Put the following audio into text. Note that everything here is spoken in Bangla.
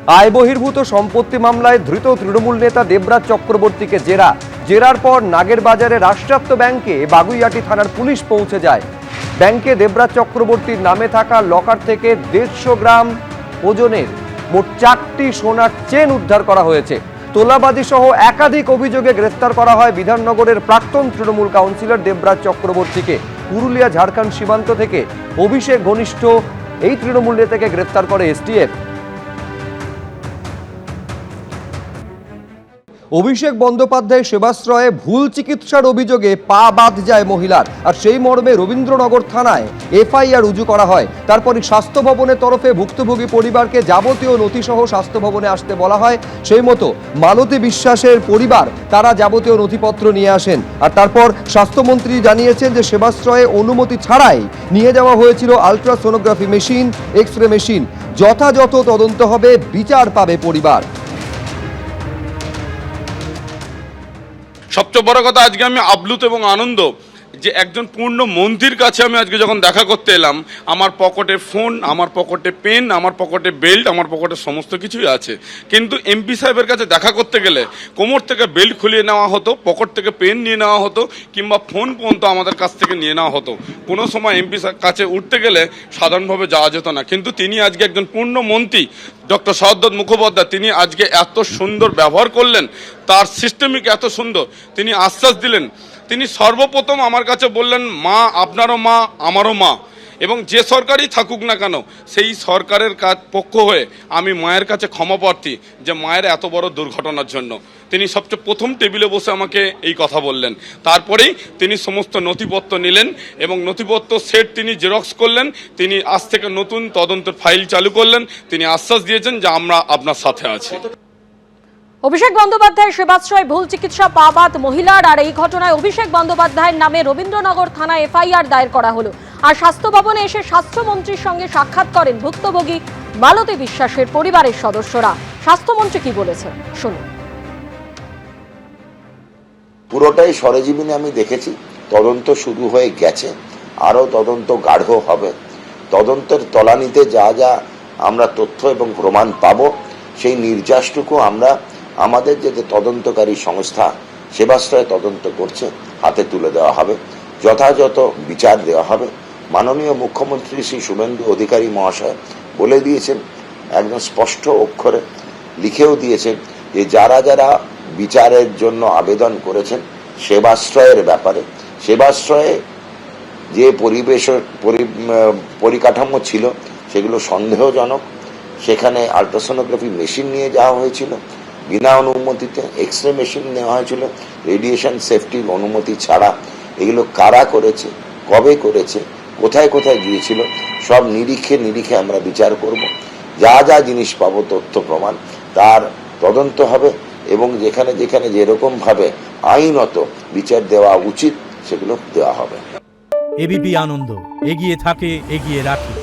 আয় বহির্ভূত সম্পত্তি মামলায় ধৃত তৃণমূল নেতা দেবরাজ চক্রবর্তীকে জেরার পর নাগেরবাজারে রাষ্ট্রায়ত্ত ব্যাংকে বাগুইআটি থানার পুলিশ পৌঁছে যায়। ব্যাংকে দেবরাজ চক্রবর্তীর নামে থাকা লকার থেকে 150 গ্রাম ওজনের মোট 4টি সোনার চেন উদ্ধার করা হয়েছে। তোলাবাজি সহ একাধিক অভিযোগে গ্রেফতার করা হয় বিধাননগরের প্রাক্তন তৃণমূল কাউন্সিলর দেবরাজ চক্রবর্তীকে। পুরুলিয়া ঝাড়খণ্ড সীমান্ত থেকে অভিষেক ঘনিষ্ঠ এই তৃণমূল নেতাকে গ্রেফতার করে এসটিএফ। অভিষেক বন্দ্যোপাধ্যায় সেবাশ্রয়ে ভুল চিকিৎসার অভিযোগে পা বাদ যায় মহিলার, আর সেই মর্মে রবীন্দ্রনগর থানায় এফআইআর রুজু করা হয়। তারপরই স্বাস্থ্য ভবনের তরফে ভুক্তভোগী পরিবারকে যাবতীয় নথিসহ স্বাস্থ্য ভবনে আসতে বলা হয়। সেই মতো মালতী বিশ্বাসের পরিবার তারা যাবতীয় নথিপত্র নিয়ে আসেন। আর তারপর স্বাস্থ্যমন্ত্রী জানিয়েছেন যে সেবাশ্রয়ে অনুমতি ছাড়াই নিয়ে যাওয়া হয়েছিল ultrasonography machine, X ray machine. যথাযথ তদন্ত হবে, বিচার পাবে পরিবার। সবচেয়ে বড় কথা, আজকে আমি আপ্লুত এবং আনন্দ যে একজন পূর্ণ মন্ত্রীর কাছে আমি আজকে যখন দেখা করতে এলাম, আমার পকেটে ফোন, আমার পকেটে পেন, আমার পকেটে বেল্ট, আমার পকেটে সমস্ত কিছুই আছে। কিন্তু এমপি সাহেবের কাছে দেখা করতে গেলে কোমর থেকে বেল্ট খুলিয়ে নেওয়া হতো, পকেট থেকে পেন নিয়ে নেওয়া হতো, কিংবা ফোন পর্যন্ত আমাদের কাছ থেকে নিয়ে নেওয়া হতো। কোনো সময় এমপি কাছে উঠতে গেলে সাধারণভাবে যাওয়া যেত না। কিন্তু তিনি আজকে একজন পূর্ণ মন্ত্রী ডক্টর সৌগত মুখোপাধ্যায়, তিনি আজকে এত সুন্দর ব্যবহার করলেন, তার সিস্টেমিক এত সুন্দর, তিনি আশ্বাস দিলেন। তিনি সর্বপ্রথম আমার কাছে বললেন, মা আপনারও মা, আমারও মা, এবং যে সরকারই থাকুক না কেন সেই সরকারের পক্ষ হয়ে আমি মায়ের কাছে ক্ষমা প্রার্থী যে মায়ের এত বড় দুর্ঘটনার জন্য। তিনি সবচেয়ে প্রথম টেবিলে বসে আমাকে এই কথা বললেন। তারপরেই তিনি সমস্ত নথিপত্র নিলেন এবং নথিপত্র সেট তিনি জেরক্স করলেন। তিনি আজ থেকে নতুন তদন্তের ফাইল চালু করলেন। তিনি আশ্বাস দিয়েছেন যে আমরা আপনার সাথে আছি। অভিষেক বন্দ্যোপাধ্যায়ের সেবাশ্রয় ভুল চিকিৎসা পাওয়া মহিলার, আর এই ঘটনায় অভিষেক বন্দ্যোপাধ্যায়ের নামে রবীন্দ্রনগর থানায় এফআইআর দায়ের করা হলো। আর স্বাস্থ্য ভবনে এসে স্বাস্থ্যমন্ত্রীর সঙ্গে সাক্ষাৎ করেন ভুক্তভোগী মালতী বিশ্বাসের পরিবারের সদস্যরা। স্বাস্থ্যমন্ত্রী কি বলেছেন শুনুন। পুরোটাই সরেজমিনে আমি দেখেছি। তদন্ত শুরু হয়ে গেছে, আরও তদন্ত গাঢ় হবে। তদন্তের তলানিতে যা যা আমরা তথ্য এবং প্রমাণ পাব, সেই নির্যাসটুকু আমরা আমাদের যে তদন্তকারী সংস্থা সেবাশ্রয়ে তদন্ত করছে হাতে তুলে দেওয়া হবে, যথাযথ বিচার দেওয়া হবে। মাননীয় মুখ্যমন্ত্রী শ্রী শুভেন্দু অধিকারী মহাশয় বলে দিয়েছেন, একদম স্পষ্ট অক্ষরে লিখেও দিয়েছেন যে যারা যারা বিচারের জন্য আবেদন করেছেন সেবাশ্রয়ের ব্যাপারে, সেবাশ্রয়ে যে পরিকাঠামো ছিল সেগুলো সন্দেহজনক। সেখানে আলট্রাসোনোগ্রাফি মেশিন নিয়ে যাওয়া হয়েছিল বিনা অনুমতিতে, এক্স রে মেশিন নেওয়া হয়েছিল রেডিয়েশন সেফটির অনুমতি ছাড়া। এগুলো কারা করেছে, কবে করেছে, কোথায় কোথায় গিয়েছিল, সব নিরীক্ষে আমরা বিচার করব। যা যা জিনিস পাবো তথ্য প্রমাণ, তার তদন্ত হবে এবং যেখানে যেখানে যেরকমভাবে আইনত বিচার দেওয়া উচিত সেগুলো দেওয়া হবে। এবিপি আনন্দ, এগিয়ে থাকে, এগিয়ে রাখে।